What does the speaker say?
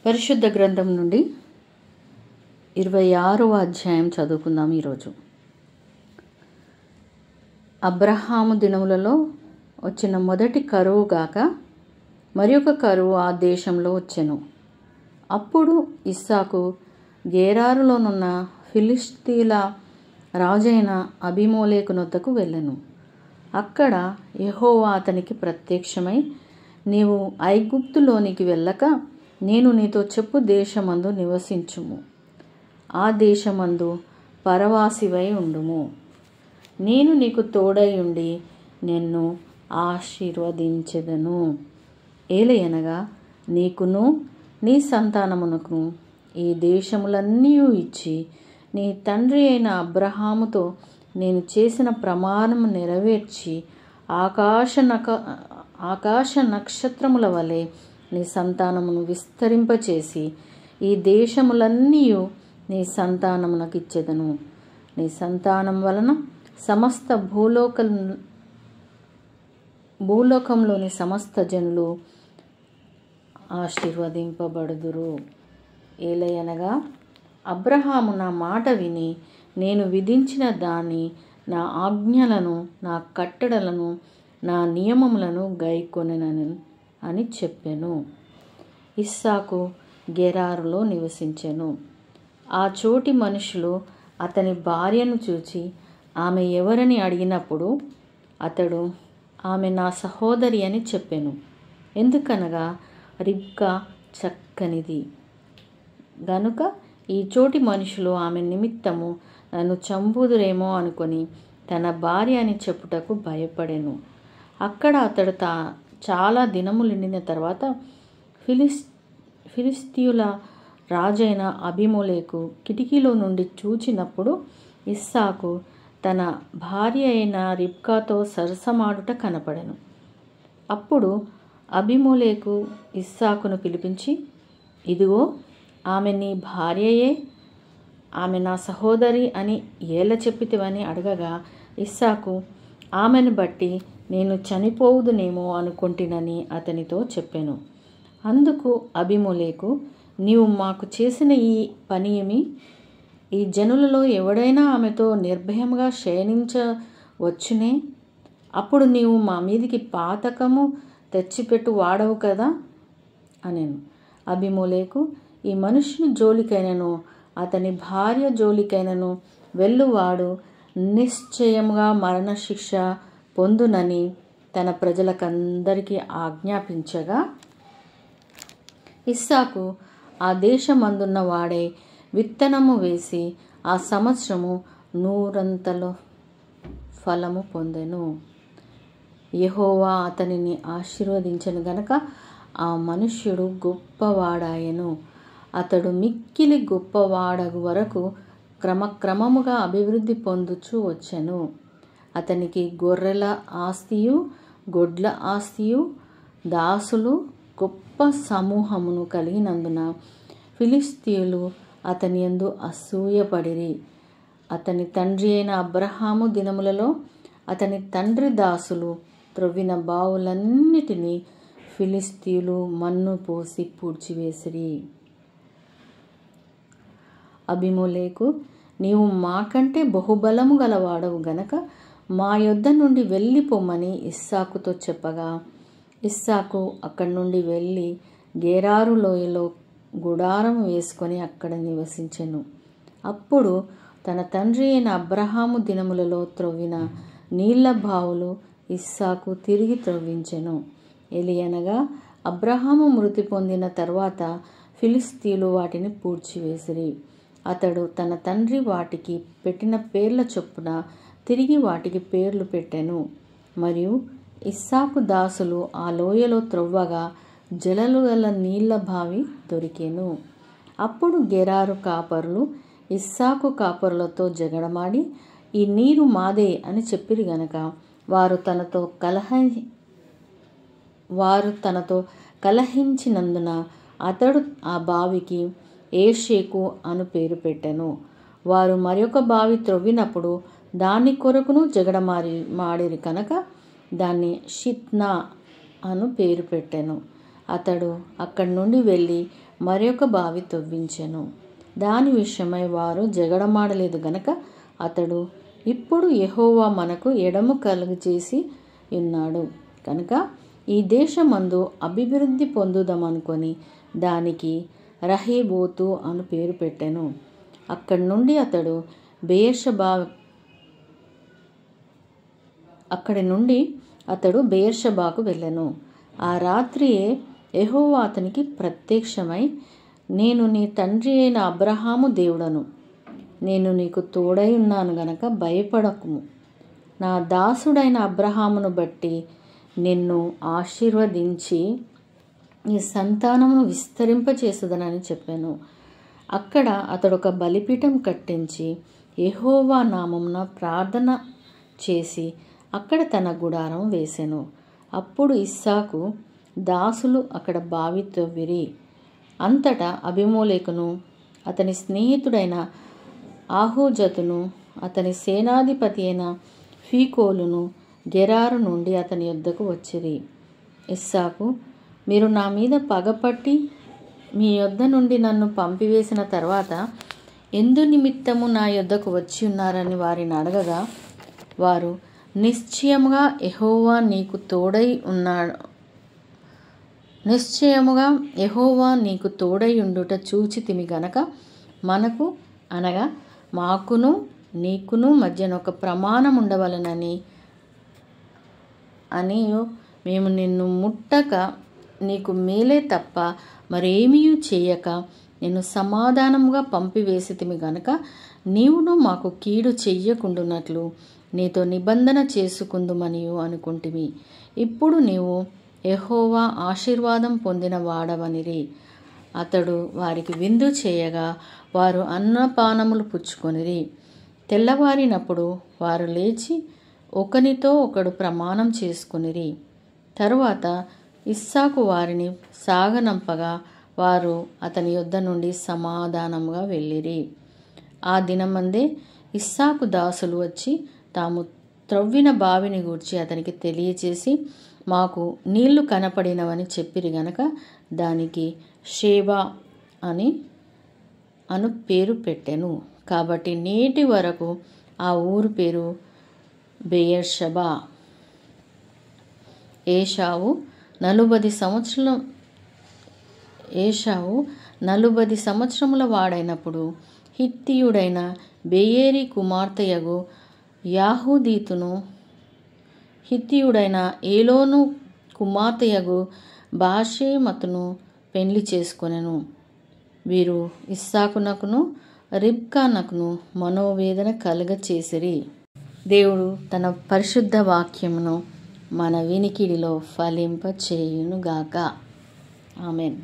పరిశుద్ధ గ్రంథం నుండి 26వ అధ్యాయం చదువుకుందాం. ఈరోజు అబ్రహాము దినములలో వచ్చిన మొదటి కరువు గాక మరి ఒక కరువు ఆ దేశంలో వచ్చెను. అప్పుడు ఇస్సాకు గేరారులోనున్న ఫిలిష్తీయుల రాజైన అబీమెలెకు నొద్దకు వెళ్ళెను. అక్కడ యెహోవా అతనికి ప్రత్యక్షమై, నీవు ఐగుప్తులోనికి వెళ్ళక నేను నీతో చెప్పు దేశమందు నివసించుము. ఆ దేశమందు పరవాసివై ఉండుము. నేను నీకు తోడై ఉండి నిన్ను ఆశీర్వదించెదను. ఏలయనగా నీకును నీ సంతానమునకు ఈ దేశములన్నీ ఇచ్చి నీ తండ్రి అయిన అబ్రహాముతో నేను చేసిన ప్రమాణము నెరవేర్చి ఆకాశ నక్షత్రముల వలె నీ సంతానమును విస్తరింపచేసి ఈ దేశములన్నీ నీ సంతానమునకు ఇచ్చెదను. నీ సంతానం వలన సమస్త భూలోకంలోని సమస్త జనులు ఆశీర్వదింపబడుదురు. ఏలయనగా అబ్రహాము నా మాట విని నేను విధించిన దాని నా ఆజ్ఞలను, నా కట్టడలను, నా నియమములను గైకొనెను అని చెప్పెను. ఇస్సాకు గెరారులో నివసించెను. ఆ చోటి మనుషులు అతని భార్యను చూచి ఆమె ఎవరని అడిగినప్పుడు అతడు ఆమె నా సహోదరి అని చెప్పెను. ఎందుకనగా రిబ్కా చక్కనిది గనుక ఈ చోటి మనుషులు ఆమె నిమిత్తము నన్ను చంపుదురేమో అనుకొని తన భార్య అని చెప్పుటకు భయపడెను. అక్కడ అతడు చాలా దినములు నిండిన తర్వాత ఫిలిష్తీయుల రాజైన అబీమెలెకు కిటికీలో నుండి చూచినప్పుడు ఇస్సాకు తన భార్య అయిన రిబ్కాతో సరసమాడుట కనపడెను. అప్పుడు అబీమెలెకు ఇస్సాకును పిలిపించి, ఇదిగో ఆమె నీ భార్యయే, ఆమె నా సహోదరి అని ఏల చెప్పితివని అడగగా ఇస్సాకు ఆమెను బట్టి నేను చనిపోవుదునేమో అనుకొంటినని అతనితో చెప్పెను. అందుకు అబీమెలెకు, నీవు మాకు చేసిన ఈ పని ఏమి? ఈ జనులలో ఎవడైనా ఆమెతో నిర్భయముగా శయనించవచ్చునే? అప్పుడు నీవు మా మీదికి పాతకము తెచ్చిపెట్టు వాడవు కదా అనెను. అబీమెలెకు, ఈ మనుష్యుని జోలికైనను అతని భార్య జోలికైనను వెళ్ళువాడు నిశ్చయముగా మరణశిక్ష పొందునని తన ప్రజలకందరికీ ఆజ్ఞాపించగా, ఇస్సాకు ఆ దేశమందున్న వాడే విత్తనము వేసి ఆ సంవత్సరము 100 ఫలము పొందెను. యెహోవా అతనిని ఆశీర్వదించెను గనక ఆ మనుష్యుడు గొప్పవాడాయెను. అతడు మిక్కిలి గొప్పవాడగు వరకు క్రమక్రమముగా అభివృద్ధి పొందుచూ వచ్చెను. అతనికి గొర్రెల ఆస్తియు, గొడ్ల ఆస్తియు, దాసులు గొప్ప సమూహమును కలిగినందున ఫిలిష్తీయులు అతని యందు అసూయపడిరి. అతని తండ్రి అయిన అబ్రహాము దినములలో అతని తండ్రి దాసులు త్రవ్విన బావులన్నిటినీ ఫిలిష్తీయులు మన్ను పోసి పూడ్చివేసిరి. అబీమెలెకు, నీవు మాకంటే బహుబలము గలవాడవు గనక మా యొద్ద నుండి వెళ్ళిపోమని ఇస్సాకుతో చెప్పగా, ఇస్సాకు అక్కడి నుండి వెళ్ళి గెరారు లోయలో గుడారం వేసుకొని అక్కడ నివసించెను. అప్పుడు తన తండ్రి అయిన అబ్రహాము దినములలో త్రవ్విన నీళ్ల బావులు ఇస్సాకు తిరిగి త్రవ్వించెను. ఎలియనగా అబ్రహాము మృతి పొందిన తర్వాత ఫిలిష్తీయులు వాటిని పూడ్చివేసిరి. అతడు తన తండ్రి వాటికి పెట్టిన పేర్ల చొప్పున తిరిగి వాటికి పేర్లు పెట్టెను. మరియు ఇస్సాకు దాసులు ఆ లోయలో త్రవ్వగా జలలు గల నీళ్ల బావి దొరికెను. అప్పుడు గెరారు కాపరులు ఇస్సాకు కాపరులతో జగడమాడి, ఈ నీరు మాదే అని చెప్పిరి గనక వారు తనతో కలహించినందున అతడు ఆ బావికి ఏషేకు అను పేరు పెట్టెను. వారు మరొక బావి త్రవ్వినప్పుడు దాని కొరకును మాడిరి కనుక దాన్ని షిత్నా అను పేరు పెట్టెను. అతడు అక్కడి నుండి వెళ్ళి మరొక బావి తవ్వించెను. దాని విషయమై వారు జగడమాడలేదు గనక అతడు, ఇప్పుడు యెహోవా మనకు ఎడము కలుగజేసి ఉన్నాడు కనుక ఈ దేశమందు అభివృద్ధి పొందుదామనుకొని దానికి రహేబోతు అను పేరు పెట్టెను. అక్కడి నుండి అతడు బెయేర్షెబాకు వెళ్ళెను. ఆ రాత్రియే యెహోవా అతనికి ప్రత్యక్షమై, నేను నీ తండ్రి అయిన అబ్రహాము దేవుడను. నేను నీకు తోడై ఉన్నాను గనక భయపడకుము. నా దాసుడైన అబ్రహామును బట్టి నిన్ను ఆశీర్వదించి నీ సంతానమును విస్తరింపచేసేదనని చెప్పాను. అక్కడ అతడు ఒక బలిపీఠం కట్టించి యెహోవా నామమున ప్రార్థన చేసి అక్కడ తన గుడారం వేసెను. అప్పుడు ఇస్సాకు దాసులు అక్కడ బావి తవ్విరి. అంతటా అబీమెలెకును అతని స్నేహితుడైన ఆహూజతును అతని సేనాధిపతి అయిన ఫీకోలును గెరారు నుండి అతని యొద్దకు వచ్చిరి. ఇస్సాకు, మీరు నా మీద పగపట్టి మీ యొద్ద నుండి నన్ను పంపివేసిన తర్వాత ఎందు నిమిత్తము నా యొద్దకు వచ్చి ఉన్నారని వారిని అడగగా, వారు, నిశ్చయముగా యెహోవా నీకు తోడై ఉండుట చూచితిమి గనక మనకు అనగా మాకును నీకును మధ్యన ఒక ప్రమాణం ఉండవలెనని మేము నిన్ను ముట్టక నీకు మేలే తప్ప మరేమీ చేయక నిన్ను సమాధానముగా పంపివేసితిమి గనక నీవును మాకు కీడు చెయ్యకుండునట్లు నీతో నిబంధన చేసుకుందుమనియు అనుకుంటిమి. ఇప్పుడు నీవు యెహోవా ఆశీర్వాదం పొందిన వాడవనిరి. అతడు వారికి విందు చేయగా వారు అన్నపానములు పుచ్చుకొనిరి. తెల్లవారినప్పుడు వారు లేచి ఒకనితో ఒకడు ప్రమాణం చేసుకునిరి. తరువాత ఇస్సాకు వారిని సాగనంపగా వారు అతని యొద్ద నుండి సమాధానముగా వెళ్ళిరి. ఆ దినమందే ఇస్సాకు దాసులు వచ్చి తాము త్రవ్విన బావిని గూర్చి అతనికి తెలియచేసి, మాకు నీళ్లు కనపడినవని చెప్పిరి గనక దానికి షేబా అను పేరు పెట్టెను. కాబట్టి నేటి వరకు ఆ ఊరు పేరు బెయేర్షెబా. ఏశావు 40 సంవత్సరముల వాడైనప్పుడు హిత్తీయుడైన బెయేరి కుమార్తెయగు యాహూదీతును, హిత్తీయుడైన ఏలోను కుమార్తెయగు బాషెమతును పెండ్లి చేసుకొనెను. వీరు ఇస్సాకునకును రిబ్కానకును మనోవేదన కలుగచేసిరి. దేవుడు తన పరిశుద్ధ వాక్యమును మన వినికిడిలో ఫలింపచేయునుగాక. ఆమెన్.